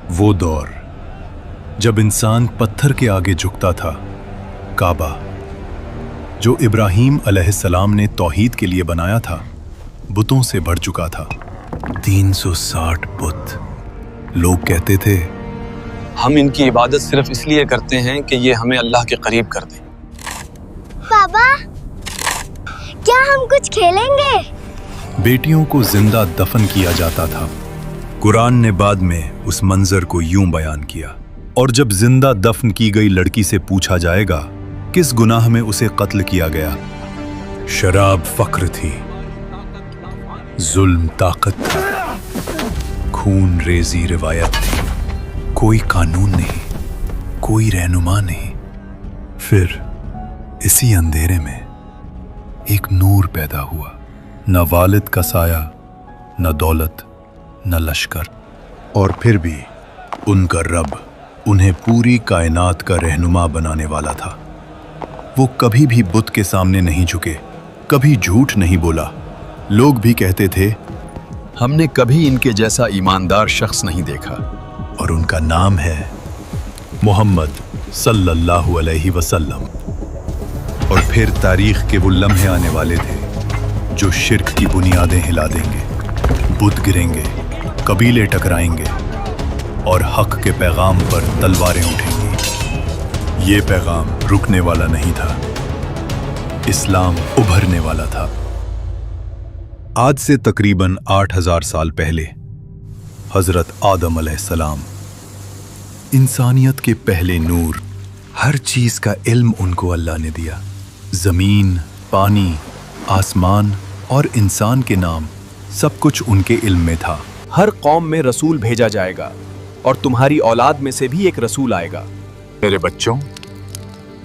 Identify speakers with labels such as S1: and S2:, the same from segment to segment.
S1: वो दौर जब इंसान पत्थर के आगे झुकता था, काबा जो इब्राहीम अलैहिस्सलाम ने तौहीद के लिए बनाया था, बुतों से भर चुका था। 360 बुत। लोग कहते थे,
S2: हम इनकी इबादत सिर्फ इसलिए करते हैं कि ये हमें अल्लाह के करीब कर दें।
S3: पापा, क्या हम कुछ खेलेंगे?
S1: बेटियों को जिंदा दफन किया जाता था। कुरान ने बाद में उस मंजर को यूं बयान किया, और जब जिंदा दफन की गई लड़की से पूछा जाएगा किस गुनाह में उसे कत्ल किया गया, शराब फक्र थी, जुल्म ताकत था, खून रेजी रिवायत थी, कोई कानून नहीं, कोई रहनुमा नहीं। फिर इसी अंधेरे में एक नूर पैदा हुआ। न वालिद का साया, न दौलत, न लश्कर, और फिर भी उनका रब उन्हें पूरी कायनात का रहनुमा बनाने वाला था। वो कभी भी बुत के सामने नहीं झुके, कभी झूठ नहीं बोला। लोग भी कहते थे,
S4: हमने कभी इनके जैसा ईमानदार शख्स नहीं देखा।
S1: और उनका नाम है मोहम्मद सल्लल्लाहु अलैहि वसल्लम। और फिर तारीख के वो लम्हे आने वाले थे जो शिर्क की बुनियादें हिला देंगे, बुत गिरेंगे, कबीले टकराएंगे और हक के पैगाम पर तलवारें उठेंगी। ये पैगाम रुकने वाला नहीं था, इस्लाम उभरने वाला था। आज से तकरीबन 8000 साल पहले हजरत आदम अलैहिस्सलाम, इंसानियत के पहले नूर, हर चीज का इल्म उनको अल्लाह ने दिया। जमीन, पानी, आसमान और इंसान के नाम, सब कुछ उनके इल्म में था।
S5: हर कौम में रसूल भेजा जाएगा और तुम्हारी औलाद में से भी एक रसूल आएगा।
S4: मेरे बच्चों,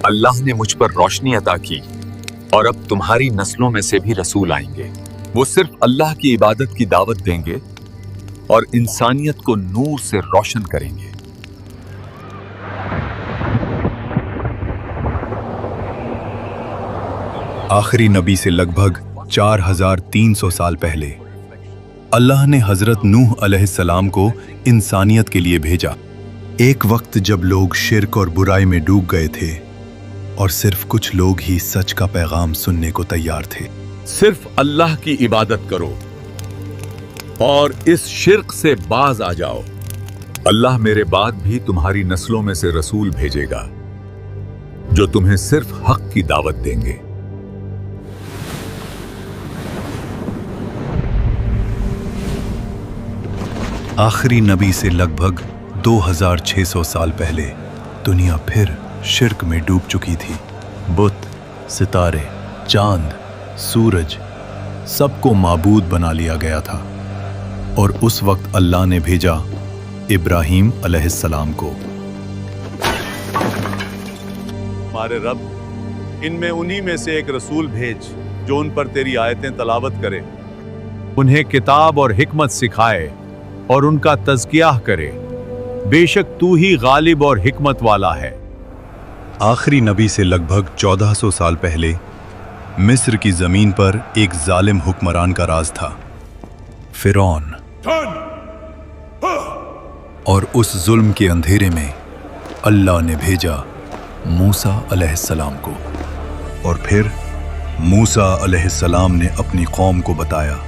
S4: अल्लाह ने मुझ पर रोशनी अता की और अब तुम्हारी नस्लों में से भी रसूल आएंगे। वो सिर्फ अल्लाह की इबादत की दावत देंगे और इंसानियत को नूर से रोशन करेंगे।
S1: आखिरी नबी से लगभग 4300 साल पहले अल्लाह ने हजरत नूह अलैहिस्सलाम को इंसानियत के लिए भेजा। एक वक्त जब लोग शिर्क और बुराई में डूब गए थे और सिर्फ कुछ लोग ही सच का पैगाम सुनने को तैयार थे।
S4: सिर्फ अल्लाह की इबादत करो और इस शिर्क से बाज आ जाओ। अल्लाह मेरे बाद भी तुम्हारी नस्लों में से रसूल भेजेगा जो तुम्हें सिर्फ हक की दावत देंगे।
S1: आखिरी नबी से लगभग 2600 साल पहले दुनिया फिर शिर्क में डूब चुकी थी। बुत, सितारे, चांद, सूरज, सबको माबूद बना लिया गया था। और उस वक्त अल्लाह ने भेजा इब्राहीम अलैहिस्सलाम को।
S6: हमारे रब, इनमें उन्हीं में से एक रसूल भेज जो उन पर तेरी आयतें तलावत करे, उन्हें किताब और हिकमत सिखाए और उनका तज़किया करे। बेशक तू ही गालिब और हिकमत वाला है।
S1: आखिरी नबी से लगभग 1400 साल पहले मिस्र की जमीन पर एक जालिम हुक्मरान का राज था, फिरौन। और उस जुल्म के अंधेरे में अल्लाह ने भेजा मूसा अलैहिस्सलाम को। और फिर मूसा अलैहिस्सलाम ने अपनी कौम को बताया,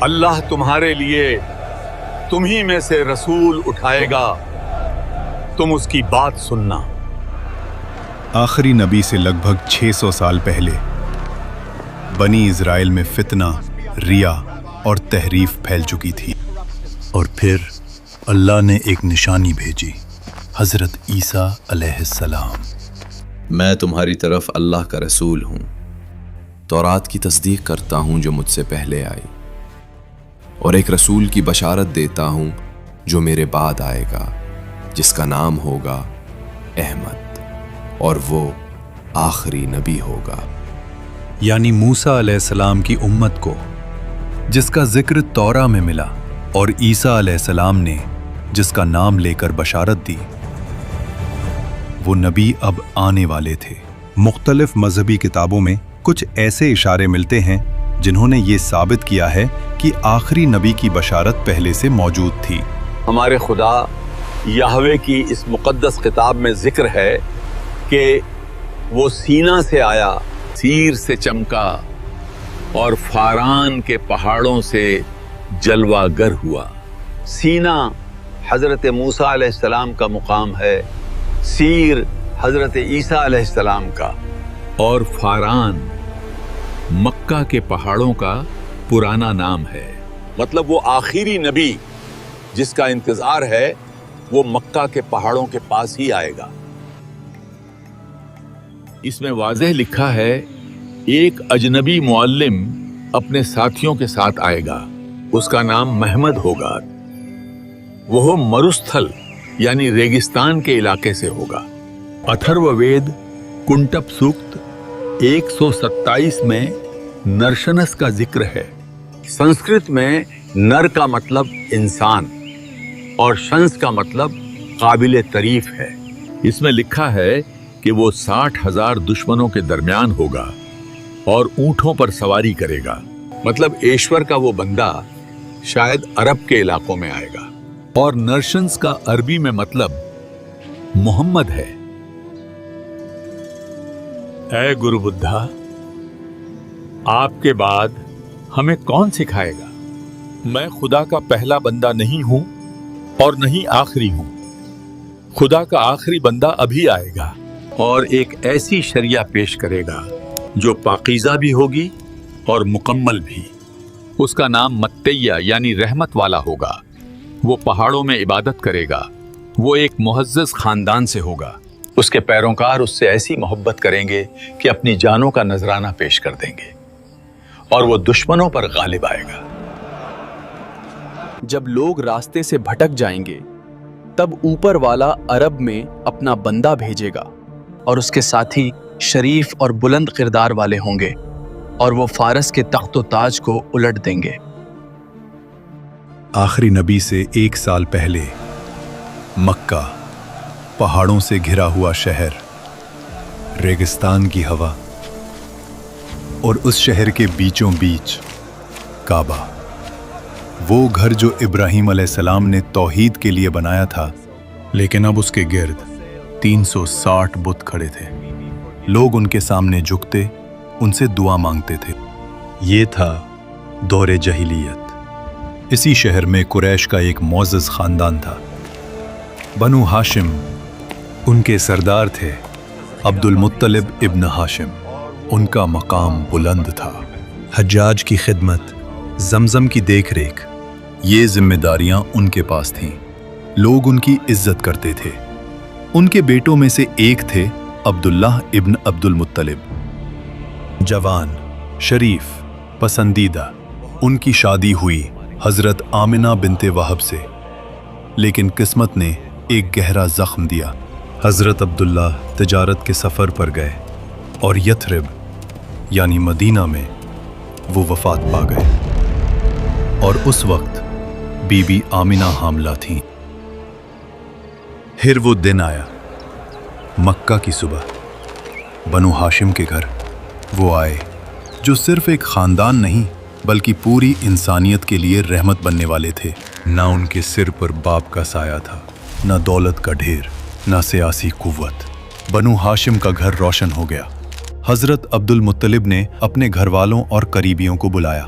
S4: अल्लाह तुम्हारे लिए तुम्ही में से रसूल उठाएगा, तुम उसकी बात सुनना।
S1: आखिरी नबी से लगभग 600 साल पहले बनी इज़राइल में फितना, रिया और तहरीफ फैल चुकी थी। और फिर अल्लाह ने एक निशानी भेजी, हजरत ईसा अलैहिस्सलाम।
S7: मैं तुम्हारी तरफ अल्लाह का रसूल हूँ, तौरात की तस्दीक करता हूँ जो मुझसे पहले आई, और एक रसूल की बशारत देता हूँ जो मेरे बाद आएगा, जिसका नाम होगा अहमद, और वो आखिरी नबी होगा।
S1: यानी मूसा अलैहिस्सलाम की उम्मत को, जिसका जिक्र तौरा में मिला, और ईसा अलैहिस्सलाम ने जिसका नाम लेकर बशारत दी, वो नबी अब आने वाले थे। मुख्तलिफ मजहबी किताबों में कुछ ऐसे इशारे मिलते हैं जिन्होंने ये साबित किया है कि आखिरी नबी की बशारत पहले से मौजूद थी।
S2: हमारे खुदा
S8: یہوے کی اس مقدس خطاب میں ذکر ہے کہ وہ سینا سے آیا، سیر سے چمکا اور فاران کے پہاڑوں سے جلوہ گر ہوا۔ سینا حضرت موسیٰ علیہ السلام کا مقام ہے، سیر حضرت عیسیٰ علیہ السلام کا، اور فاران مکہ کے پہاڑوں کا پرانا نام ہے۔ مطلب وہ آخری نبی جس کا انتظار ہے وہ مکہ کے پہاڑوں کے پاس ہی آئے گا۔ اس میں واضح لکھا ہے ایک اجنبی معلم اپنے ساتھیوں کے ساتھ آئے گا، اس کا نام محمد ہوگا، وہ مروستھل یعنی ریگستان کے علاقے سے ہوگا۔ اتھرو وید کنٹپ سوکت 127 میں نرشنس کا ذکر ہے۔ سنسکرت میں نر کا مطلب انسان اور شنس کا مطلب قابل تعریف ہے۔ اس میں لکھا ہے کہ وہ 60,000 دشمنوں کے درمیان ہوگا اور اونٹوں پر سواری کرے گا۔ مطلب ایشور کا وہ بندہ شاید عرب کے علاقوں میں آئے گا۔ اور نرشنس کا عربی میں مطلب محمد ہے۔ اے گرو بدھا، آپ کے بعد ہمیں کون سکھائے گا؟ میں خدا کا پہلا بندہ نہیں ہوں اور نہیں آخری ہوں۔ خدا کا آخری بندہ ابھی آئے گا اور ایک ایسی شریعہ پیش کرے گا جو پاکیزہ بھی ہوگی اور مکمل بھی۔ اس کا نام متیہ یعنی رحمت والا ہوگا۔ وہ پہاڑوں میں عبادت کرے گا۔ وہ ایک معزز خاندان سے ہوگا۔ اس کے پیروکار اس سے ایسی محبت کریں گے کہ اپنی جانوں کا نذرانہ پیش کر دیں گے اور وہ دشمنوں پر غالب آئے گا۔
S5: جب لوگ راستے سے بھٹک جائیں گے تب اوپر والا عرب میں اپنا بندہ بھیجے گا اور اس کے ساتھی شریف اور بلند کردار والے ہوں گے اور وہ فارس کے تخت و تاج کو الٹ دیں گے۔
S1: آخری نبی سے 1 سال پہلے مکہ، پہاڑوں سے گھرا ہوا شہر، ریگستان کی ہوا، اور اس شہر کے بیچوں بیچ کعبہ، وہ گھر جو ابراہیم علیہ السلام نے توحید کے لیے بنایا تھا، لیکن اب اس کے گرد 360 بت کھڑے تھے۔ لوگ ان کے سامنے جھکتے، ان سے دعا مانگتے تھے۔ یہ تھا دور جاہلیت۔ اسی شہر میں قریش کا ایک معزز خاندان تھا، بنو ہاشم۔ ان کے سردار تھے عبد المطلب ابن ہاشم۔ ان کا مقام بلند تھا۔ حجاج کی خدمت، زمزم کی دیکھ ریکھ، یہ ذمہ داریاں ان کے پاس تھیں۔ لوگ ان کی عزت کرتے تھے۔ ان کے بیٹوں میں سے ایک تھے عبداللہ ابن عبد المطلب، جوان، شریف، پسندیدہ۔ ان کی شادی ہوئی حضرت آمنہ بنت وہب سے، لیکن قسمت نے ایک گہرا زخم دیا۔ حضرت عبداللہ تجارت کے سفر پر گئے اور یثرب یعنی مدینہ میں وہ وفات پا گئے، اور اس وقت بی بی آمنہ حاملہ تھیں۔ پھر وہ دن آیا، مکہ کی صبح، بنو ہاشم کے گھر وہ آئے جو صرف ایک خاندان نہیں بلکہ پوری انسانیت کے لیے رحمت بننے والے تھے۔ نہ ان کے سر پر باپ کا سایہ تھا، نہ دولت کا ڈھیر، نہ سیاسی قوت۔ بنو ہاشم کا گھر روشن ہو گیا۔ حضرت عبد المطلب نے اپنے گھر والوں اور قریبیوں کو بلایا۔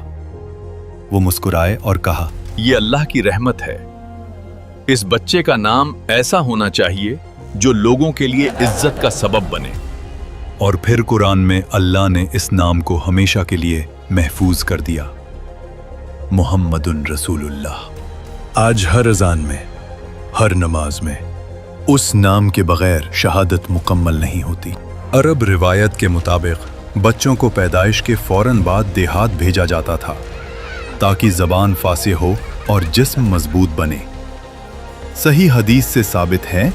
S1: وہ مسکرائے اور کہا،
S5: یہ اللہ کی رحمت ہے۔ اس بچے کا نام ایسا ہونا چاہیے جو لوگوں کے لیے عزت کا سبب بنے۔
S1: اور پھر قرآن میں اللہ نے اس نام کو ہمیشہ کے لیے محفوظ کر دیا، محمد رسول اللہ۔ آج ہر اذان میں، ہر نماز میں اس نام کے بغیر شہادت مکمل نہیں ہوتی۔ عرب روایت کے مطابق بچوں کو پیدائش کے فوراً بعد دیہات بھیجا جاتا تھا تاکہ زبان فصیح ہو اور جسم مضبوط بنے۔ صحیح حدیث سے ثابت ہے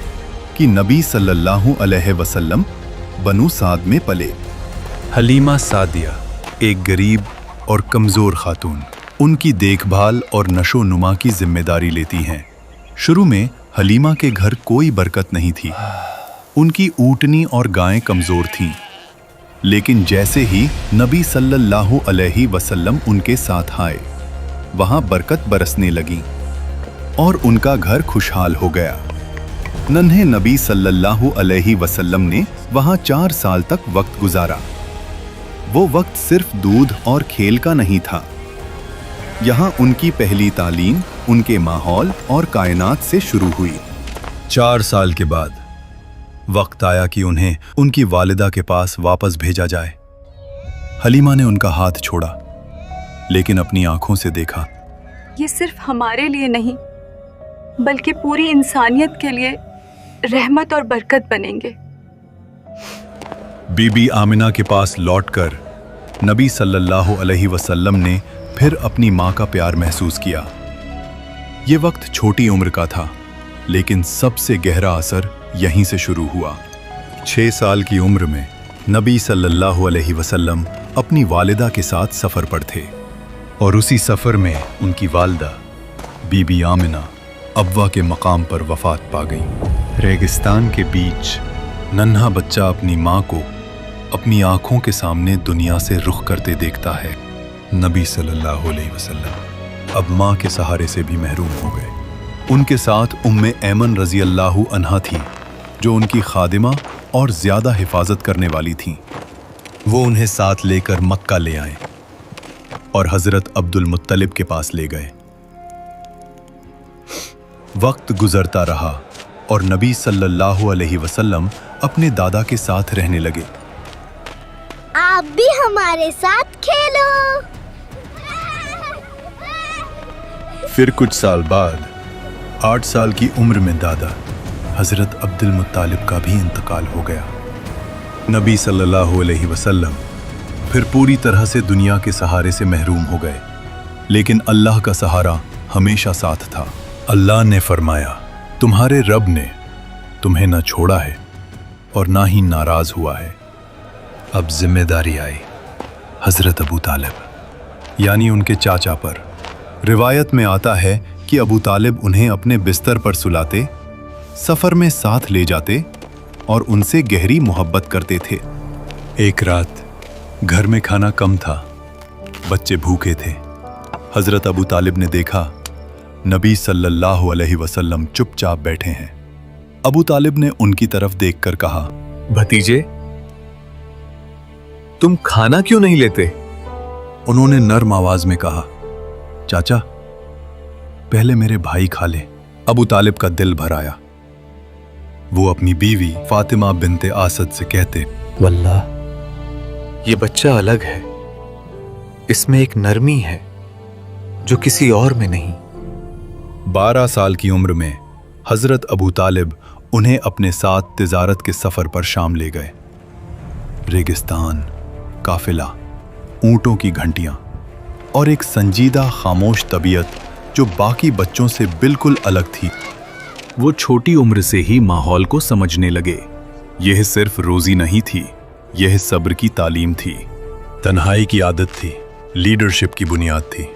S1: کہ نبی صلی اللہ علیہ وسلم بنو سعد میں پلے۔ حلیمہ سعدیہ ایک غریب اور کمزور خاتون ان کی دیکھ بھال اور نشو نما کی ذمہ داری لیتی ہیں۔ شروع میں حلیمہ کے گھر کوئی برکت نہیں تھی۔ ان کی اونٹنی اور گائیں کمزور تھیں، لیکن جیسے ہی نبی صلی اللہ علیہ وسلم ان کے ساتھ آئے، وہاں برکت برسنے لگی اور ان کا گھر خوشحال ہو گیا۔ नन्हे नबी सल्लल्लाहु अलैहि वसल्लम ने वहां 4 साल तक वक्त गुजारा। वो वक्त सिर्फ दूध और खेल का नहीं था। यहाँ उनकी पहली तालीम उनके माहौल और कायनात से शुरू हुई। 4 साल के बाद वक्त आया कि उन्हें उनकी वालिदा के पास वापस भेजा जाए। हलीमा ने उनका हाथ छोड़ा, लेकिन अपनी आंखों से देखा।
S9: ये सिर्फ हमारे लिए नहीं, बल्कि पूरी इंसानियत के लिए रहमत और बरकत बनेंगे।
S1: बीबी आमिना के पास लौटकर नबी सल्लल्लाहु अलैहि वसल्लम ने फिर अपनी माँ का प्यार महसूस किया। ये वक्त छोटी उम्र का था, लेकिन सबसे गहरा असर यहीं से शुरू हुआ। 6 साल की उम्र में नबी सल्लल्लाहु अलैहि वसल्लम अपनी वालिदा के साथ सफ़र पर थे, और उसी सफ़र में उनकी वालिदा बीबी आमिना अब्वा के मकाम पर वफ़ात पा गई। रेगिस्तान के बीच नन्हा बच्चा अपनी माँ को अपनी आंखों के सामने दुनिया से रुख करते देखता है। नबी सल्लल्लाहु अलैहि वसल्लम अब माँ के सहारे से भी महरूम हो गए। उनके साथ उम्मे ऐमन रज़ी अल्लाहु अन्हा थी, जो उनकी खादिमा और ज़्यादा हिफाजत करने वाली थीं। वो उन्हें साथ लेकर मक्का ले आए और हज़रत अब्दुल मुत्तलिब के पास ले गए। वक्त गुजरता रहा और नबी सल्लल्लाहु अलैहि वसल्लम अपने दादा के साथ रहने लगे।
S3: आप भी हमारे साथ खेलो।
S1: फिर कुछ साल बाद 8 साल की उम्र में दादा हज़रत अब्दुल मुत्तालिब का भी इंतकाल हो गया। नबी सल्लल्लाहु अलैहि वसल्लम फिर पूरी तरह से दुनिया के सहारे से महरूम हो गए, लेकिन अल्लाह का सहारा हमेशा साथ था। अल्लाह ने फरमाया, तुम्हारे रब ने तुम्हें न छोड़ा है और ना ही नाराज हुआ है। अब जिम्मेदारी आई हज़रत अबू तालिब यानी उनके चाचा पर। रिवायत में आता है कि अबू तालिब उन्हें अपने बिस्तर पर सुलाते, सफ़र में साथ ले जाते और उनसे गहरी मोहब्बत करते थे। एक रात घर में खाना कम था, बच्चे भूखे थे। हज़रत अबू तालिब ने देखा नबी सल्लल्लाहु अलैहि वसल्लम चुपचाप बैठे हैं। अबू तालिब ने उनकी तरफ देखकर कहा,
S5: भतीजे, तुम खाना क्यों नहीं लेते?
S1: उन्होंने नर्म आवाज में कहा, चाचा, पहले मेरे भाई खा ले। अबू तालिब का दिल भर आया। वो अपनी बीवी फातिमा बिनते आसद से कहते,
S5: वल्लाह, ये बच्चा अलग है, इसमें एक नरमी है जो किसी और में नहीं।
S1: 12 साल की उम्र में हजरत अबू तालिब उन्हें अपने साथ तिजारत के सफर पर शाम ले गए। रेगिस्तान, काफिला, ऊंटों की घंटियां और एक संजीदा खामोश तबीयत जो बाकी बच्चों से बिल्कुल अलग थी। वो छोटी उम्र से ही माहौल को समझने लगे। यह सिर्फ रोजी नहीं थी, यह सब्र की तालीम थी। तन्हाई की आदत थी, लीडरशिप की बुनियाद थी।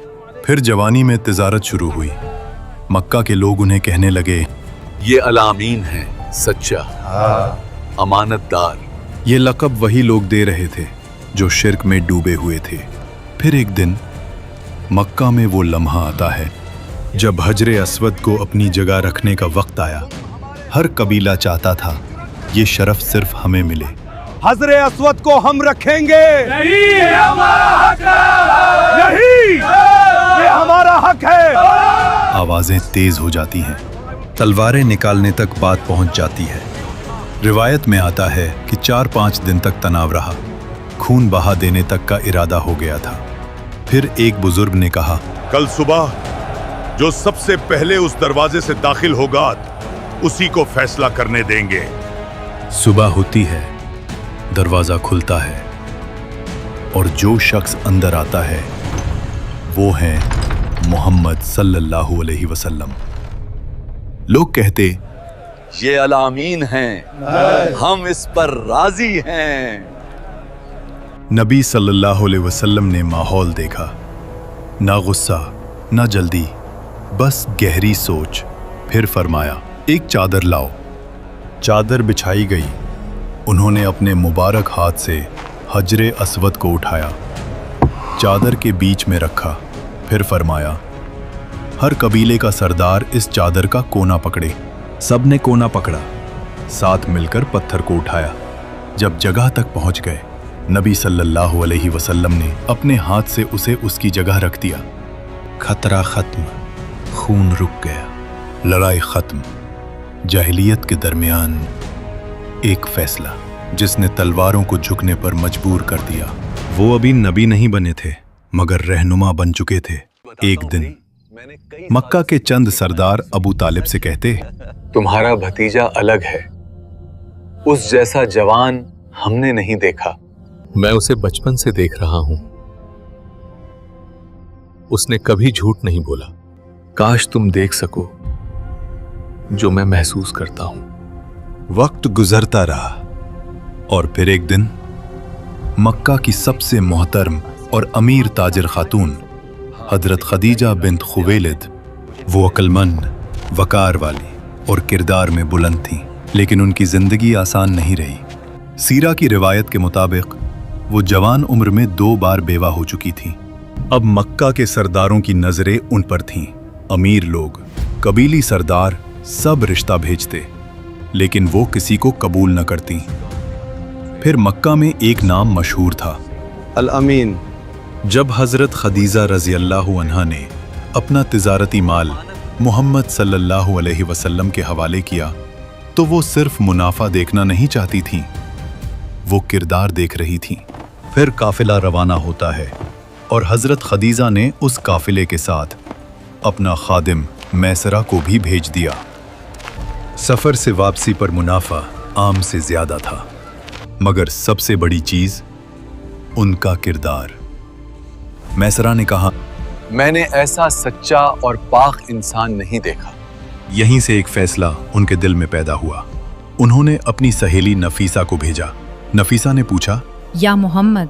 S1: फिर जवानी में तिजारत शुरू हुई। मक्का के लोग उन्हें कहने लगे,
S8: ये अलामीन है, सच्चा, अमानतदार।
S1: ये लक़ब वही लोग दे रहे थे जो शिर्क में डूबे हुए थे। फिर एक दिन मक्का में वो लम्हा आता है जब हजरे अस्वद को अपनी जगह रखने का वक्त आया। हर कबीला चाहता था ये शरफ सिर्फ हमें मिले।
S6: हजरे अस्वद को हम रखेंगे, यही हमारा हक है, यही ये हमारा हक है।
S1: आवाजें तेज हो जाती हैं, तलवारें निकालने तक बात पहुंच जाती है। रिवायत में आता है कि 4-5 दिन तक तनाव रहा, खून बहा देने तक का इरादा हो गया था। फिर एक बुजुर्ग ने कहा,
S6: कल सुबह जो सबसे पहले उस दरवाजे से दाखिल होगा उसी को फैसला करने देंगे।
S1: सुबह होती है, दरवाजा खुलता है और जो शख्स अंदर आता है वो है मोहम्मद सल्लल्लाहु अलैहि वसल्लम। लोग कहते,
S2: ये अलामीन हैं, हम इस पर राजी हैं।
S1: नबी सल्लल्लाहु अलैहि वसल्लम ने माहौल देखा, ना गुस्सा ना जल्दी, बस गहरी सोच। फिर फरमाया, एक चादर लाओ। चादर बिछाई गई। उन्होंने अपने मुबारक हाथ से हजरे अस्वद को उठाया, चादर के बीच में रखा। फिर फरमाया, हर कबीले का सरदार इस चादर का कोना पकड़े। सब ने कोना पकड़ा, साथ मिलकर पत्थर को उठाया। जब जगह तक पहुंच गए, नबी सल्लल्लाहु अलैहि वसल्लम ने अपने हाथ से उसे उसकी जगह रख दिया। खतरा खत्म, खून रुक गया, लड़ाई खत्म। जाहिलियत के दरमियान एक फैसला जिसने तलवारों को झुकने पर मजबूर कर दिया। वो अभी नबी नहीं बने थे मगर रहनुमा बन चुके थे। एक दिन मक्का के चंद सरदार अबू तालिब से कहते,
S5: तुम्हारा भतीजा अलग है, उस जैसा जवान हमने नहीं देखा। मैं उसे बचपन से देख रहा हूं, उसने कभी झूठ नहीं बोला। काश तुम देख सको जो मैं महसूस करता हूं।
S1: वक्त गुजरता रहा और फिर एक दिन मक्का की सबसे मोहतरम और अमीर ताजिर खातून हजरत खदीजा बिन्त खुवैलिद, वो अक्लमंद, वकार वाली और किरदार में बुलंद थीं, लेकिन उनकी जिंदगी आसान नहीं रही। सीरा की रिवायत के मुताबिक वो जवान उम्र में 2 बार बेवा हो चुकी थीं। अब मक्का के सरदारों की नजरें उन पर थीं। अमीर लोग, कबीली सरदार सब रिश्ता भेजते, लेकिन वो किसी को कबूल न करती। फिर मक्का में एक नाम मशहूर था, अल अमीन। जब हजरत खदीजा रजी अल्लाहु अन्हा ने अपना तिजारती माल मोहम्मद सल्लल्लाहु अलैहि वसल्लम के हवाले किया, तो वो सिर्फ मुनाफा देखना नहीं चाहती थीं, वो किरदार देख रही थीं। फिर काफिला रवाना होता है और हजरत खदीजा ने उस काफिले के साथ अपना खादिम मैसरा को भी भेज दिया। सफर से वापसी पर मुनाफा आम से ज्यादा था, मगर सबसे बड़ी चीज उनका किरदार। मैसरा ने कहा,
S5: मैंने ऐसा सच्चा और पाक इंसान नहीं देखा।
S1: यहीं से एक फैसला उनके दिल में पैदा हुआ। उन्होंने अपनी सहेली नफीसा को भेजा। नफीसा ने पूछा,
S10: या मोहम्मद,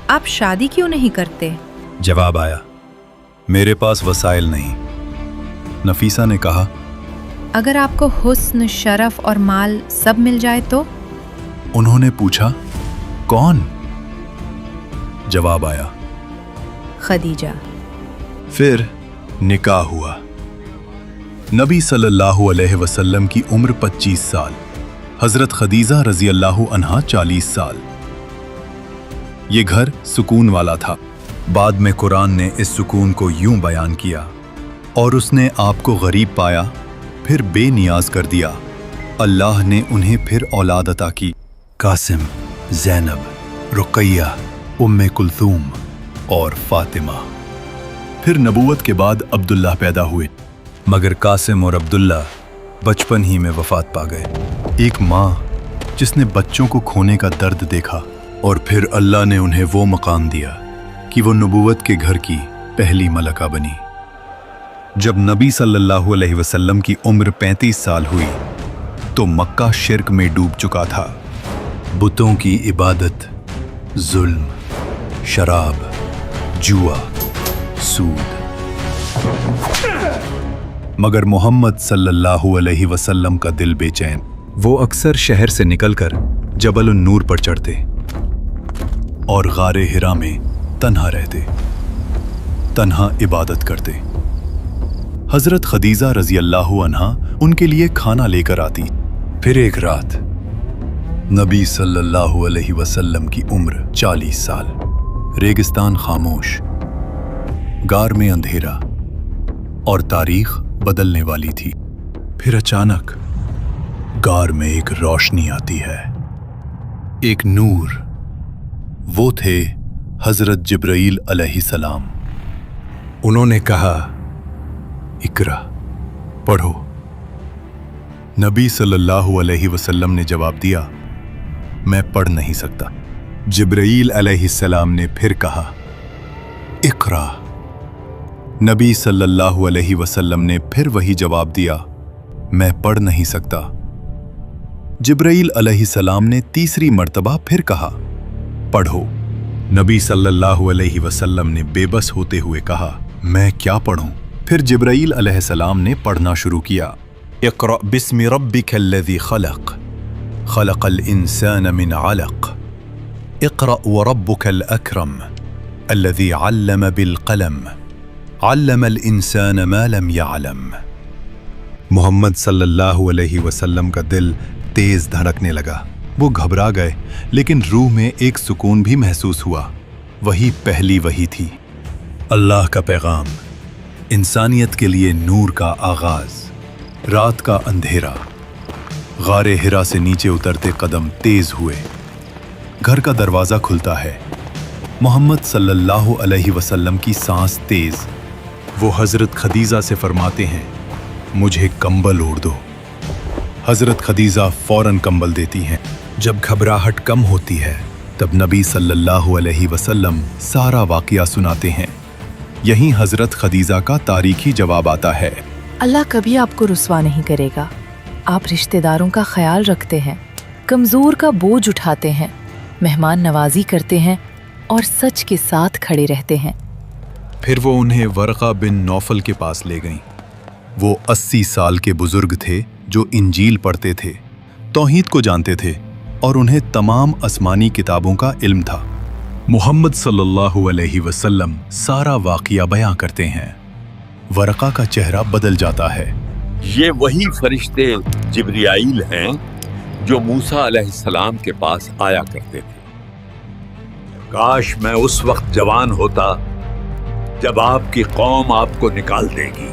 S10: आप शादी क्यों नहीं करते?
S1: जवाब आया, मेरे पास वसाइल नहीं। नफीसा ने कहा,
S10: अगर आपको हुस्न, शरफ और माल सब मिल जाए तो?
S1: उन्होंने पूछा, कौन? जवाब आया,
S10: खदीजा।
S1: फिर निकाह हुआ। नबी सल्लल्लाहु अलैहि वसल्लम की उम्र 25 साल, हजरत खदीजा रजी अल्लाहु अन्हा 40 साल। ये घर सुकून वाला था। बाद में कुरान ने इस सुकून को यूं बयान किया, और उसने आपको गरीब पाया, फिर बेनियाज कर दिया। अल्लाह ने उन्हें फिर औलाद अता की। कासिम, ज़ैनब, रुक़ैया, उम्मे कुलथूम और फातिमा। फिर नबूवत के बाद अब्दुल्ला पैदा हुए, मगर कासिम और अब्दुल्ला बचपन ही में वफात पा गए। एक माँ जिसने बच्चों को खोने का दर्द देखा, और फिर अल्लाह ने उन्हें वो मकाम दिया कि वो नबूवत के घर की पहली मलका बनी। जब नबी सल्लल्लाहु अलैहि वसल्लम की उम्र 35 साल हुई तो मक्का शिर्क में डूब चुका था। बुतों की इबादत, जुल्म, शराब, जुआ, सूद। मगर मोहम्मद सल्लल्लाहु अलैहि वसल्लम का दिल बेचैन। वो अक्सर शहर से निकलकर जबल नूर पर चढ़ते और गारे हिरा में तन्हा रहते, तन्हा इबादत करते। हजरत खदीजा रजी अल्लाहु अन्हा उनके लिए खाना लेकर आती। फिर एक रात नबी सल्लल्लाहु अलैहि वसल्लम की उम्र 40 साल, रेगिस्तान खामोश, गार में अंधेरा और तारीख बदलने वाली थी। फिर अचानक गार में एक रोशनी आती है, एक नूर। वो थे हजरत जिब्राईल अलैहिस्सलाम। उन्होंने कहा, इकरा, पढ़ो। नबी सल्लल्लाहु अलैहि वसल्लम ने जवाब दिया, मैं पढ़ नहीं सकता। जिब्राईल अलैहिस्सलाम ने फिर कहा, इकरा। नबी सल्लल्लाहु अलैहि वसल्लम ने फिर वही जवाब दिया, मैं पढ़ नहीं सकता। जिब्राईल अलैहिस्सलाम ने तीसरी मर्तबा फिर कहा, पढ़ो। नबी सल्लल्लाहु अलैहि वसल्लम ने बेबस होते हुए कहा, मैं क्या पढ़ूं? फिर जिब्राईल अलैहिस्सलाम ने पढ़ना शुरू किया, इक़रा बिस्मि रब्बिकल्लज़ी खलक़, खलक़ल इंसान मिन अलक़, इक़रा व रब्बुकल अकरम, अल्लज़ी अल्लम बिल क़लम, अल्लमल इंसान मा लम यअलम। मोहम्मद सल्लल्लाहु अलैहि वसल्लम का दिल तेज धड़कने लगा। वो घबरा गए, लेकिन रूह में एक सुकून भी महसूस हुआ। वही पहली वही थी, अल्लाह का पैगाम, इंसानियत के लिए नूर का आगाज। रात का अंधेरा, गारे हिरा से नीचे उतरते कदम तेज हुए। घर का दरवाजा खुलता है। मोहम्मद सल्लल्लाहु अलैहि वसल्लम की सांस तेज। वो हजरत खदीजा से फरमाते हैं, मुझे कंबल ओढ़ दो। हजरत खदीजा फौरन कंबल देती हैं। जब घबराहट कम होती है तब नबी सल्लल्लाहु अलैहि वसल्लम सारा वाकया सुनाते हैं। यहीं हजरत खदीजा का तारीखी जवाब आता है,
S11: अल्लाह कभी आपको रुस्वा नहीं करेगा। आप रिश्तेदारों का ख्याल रखते हैं, कमज़ोर का बोझ उठाते हैं, मेहमान नवाजी करते हैं और सच के साथ खड़े रहते हैं।
S1: फिर वो उन्हें वरक़ा बिन नौफल के पास ले गईं। वो 80 साल के बुजुर्ग थे जो इंजील पढ़ते थे, तौहीद को जानते थे और उन्हें तमाम आसमानी किताबों का इल्म था। मोहम्मद सल्लल्लाहु अलैहि वसल्लम सारा वाक़या बयां करते हैं। वरक़ा का चेहरा बदल जाता है।
S8: ये वही फरिश्ते जिब्रीईल हैं जो मूसा अलैहिस्सलाम के पास आया करते थे। काश मैं उस वक्त जवान होता जब आपकी कौम आपको निकाल देगी।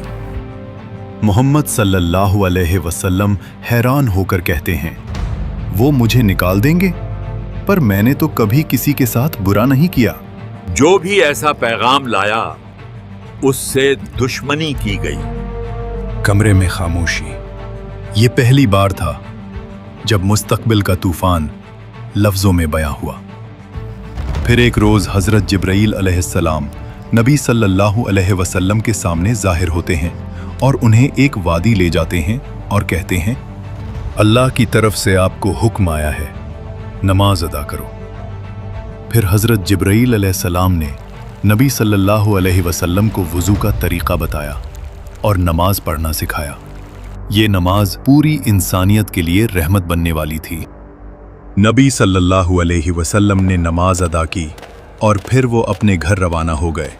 S1: मोहम्मद सल्लल्लाहु अलैहि वसल्लम हैरान होकर कहते हैं, वो मुझे निकाल देंगे? पर मैंने तो कभी किसी के साथ बुरा नहीं किया।
S8: जो भी ऐसा पैगाम लाया उससे दुश्मनी की गई।
S1: कमरे में खामोशी। ये पहली बार था जब मुस्तकबिल का तूफान लफ्जों में बयां हुआ। फिर एक रोज हजरत जिब्राईल अलैहिस्सलाम नबी सल्लल्लाहु अलैहि वसल्लम के सामने जाहिर होते हैं और उन्हें एक वादी ले जाते हैं और कहते हैं, अल्लाह की तरफ से आपको हुक्म आया है, नमाज अदा करो। फिर हजरत जिब्राईल अलैहिस्सलाम ने नबी सल्लल्लाहु अलैहि वसल्लम को वुज़ू का तरीका बताया और नमाज पढ़ना सिखाया। ये नमाज पूरी इंसानियत के लिए रहमत बनने वाली थी। नबी सल्लल्लाहु अलैहि वसल्लम ने नमाज अदा की और फिर वो अपने घर रवाना हो गए।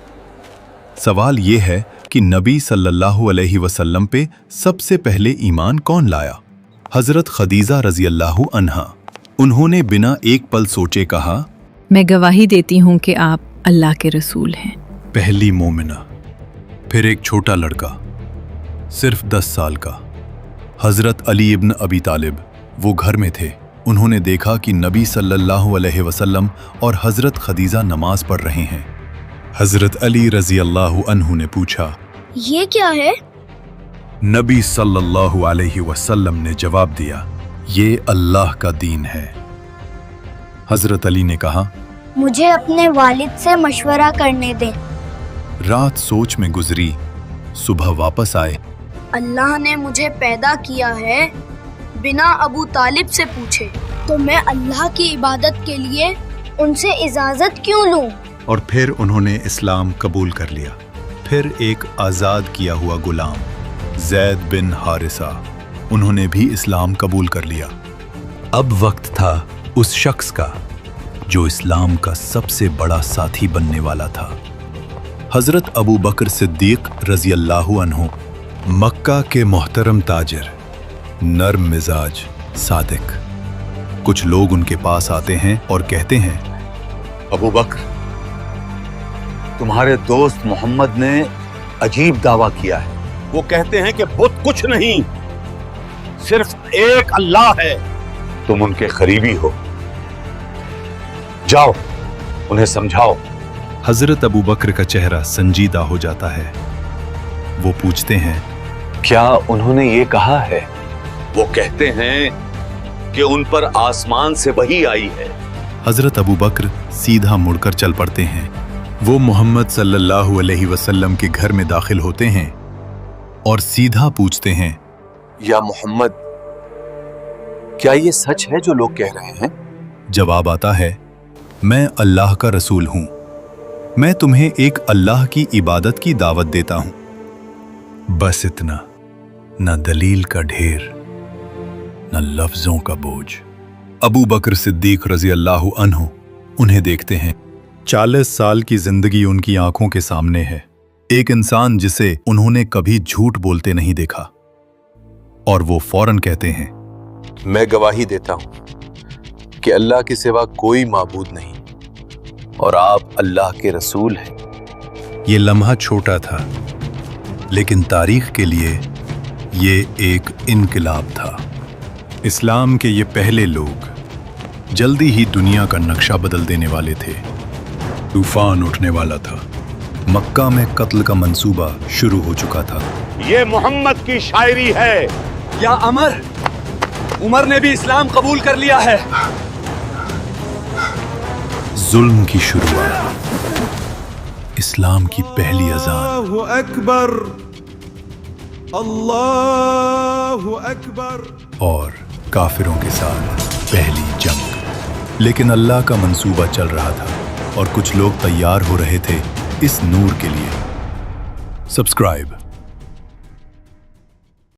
S1: सवाल ये है कि नबी सल्लल्लाहु अलैहि वसल्लम पे सबसे पहले ईमान कौन लाया? हजरत खदीजा रज़ी अल्लाहु अन्हा। उन्होंने बिना एक पल सोचे कहा,
S10: मैं गवाही देती हूँ कि आप अल्लाह के रसूल हैं।
S1: पहली मोमिना। फिर एक छोटा लड़का, सिर्फ 10 साल का, हजरत अली इब्न अबी तालिब। वो घर में थे। उन्होंने देखा कि नबी सल्लल्लाहु अलैहि वसल्लम और हजरत खदीजा नमाज पढ़ रहे हैं। हजरत अली रज़ी अल्लाहु अन्हु ने पूछा,
S3: ये क्या है?
S1: नबी सल्लल्लाहु अलैहि वसल्लम ने जवाब दिया, ये अल्लाह का दीन है। हजरत अली ने कहा,
S3: मुझे अपने वालिद से मशवरा करने दें।
S1: रात सोच में गुजरी। सुबह वापस आए।
S3: अल्लाह ने मुझे पैदा किया है बिना अबू तालिब से पूछे, तो मैं अल्लाह की इबादत के लिए उनसे इजाजत क्यों लूं?
S1: और फिर उन्होंने इस्लाम कबूल कर लिया। फिर एक आज़ाद किया हुआ गुलाम ज़ैद बिन हारिसा, उन्होंने भी इस्लाम कबूल कर लिया। अब वक्त था उस शख्स का जो इस्लाम का सबसे बड़ा साथी बनने वाला था। हजरत अबू बकर सिद्दीक रज़ी अल्लाहु अन्हु, मक्का के मोहतरम ताजिर, नर्म मिजाज, सादिक। कुछ लोग उनके पास आते हैं और कहते हैं,
S2: अबू बकर, तुम्हारे दोस्त मोहम्मद ने अजीब दावा किया है। वो कहते हैं कि बुत कुछ नहीं, सिर्फ एक अल्लाह है। तुम उनके करीबी हो, जाओ उन्हें समझाओ।
S1: हजरत अबू बकर का चेहरा संजीदा हो जाता है। वो पूछते हैं,
S2: क्या उन्होंने ये कहा है? वो कहते हैं कि उन पर आसमान से वही आई है।
S1: हजरत अबू बकर सीधा मुड़कर चल पड़ते हैं। वो मोहम्मद सल्लल्लाहु अलैहि वसल्लम के घर में दाखिल होते हैं और सीधा पूछते हैं,
S4: या मोहम्मद, क्या ये सच है जो लोग कह रहे हैं?
S1: जवाब आता है, मैं अल्लाह का रसूल हूं। मैं तुम्हें एक अल्लाह की इबादत की दावत देता हूं। बस इतना, न दलील का ढेर, न लफ्जों का बोझ। अबू बकर सिद्दीक रज़ी अल्लाहु अन्हु उन्हें देखते हैं। 40 साल की जिंदगी उनकी आंखों के सामने है। एक इंसान जिसे उन्होंने कभी झूठ बोलते नहीं देखा। और वो फौरन कहते हैं,
S7: मैं गवाही देता हूं कि अल्लाह के सिवा कोई माबूद नहीं और आप अल्लाह के रसूल हैं।
S1: ये लम्हा छोटा था, लेकिन तारीख के लिए ये एक इनकलाब था। इस्लाम के ये पहले लोग जल्दी ही दुनिया का नक्शा बदल देने वाले थे। तूफान उठने वाला था। मक्का में कत्ल का मंसूबा शुरू हो चुका था।
S2: ये मोहम्मद की शायरी है।
S5: या अमर, उमर ने भी इस्लाम कबूल कर लिया है।
S1: जुल्म की शुरुआत, इस्लाम की पहली अजान।
S6: अल्लाहु अकबर, अल्लाहु अकबर।
S1: और काफिरों के साथ पहली जंग। लेकिन अल्लाह का मंसूबा चल रहा था और कुछ लोग तैयार हो रहे थे इस नूर के लिए। सब्सक्राइब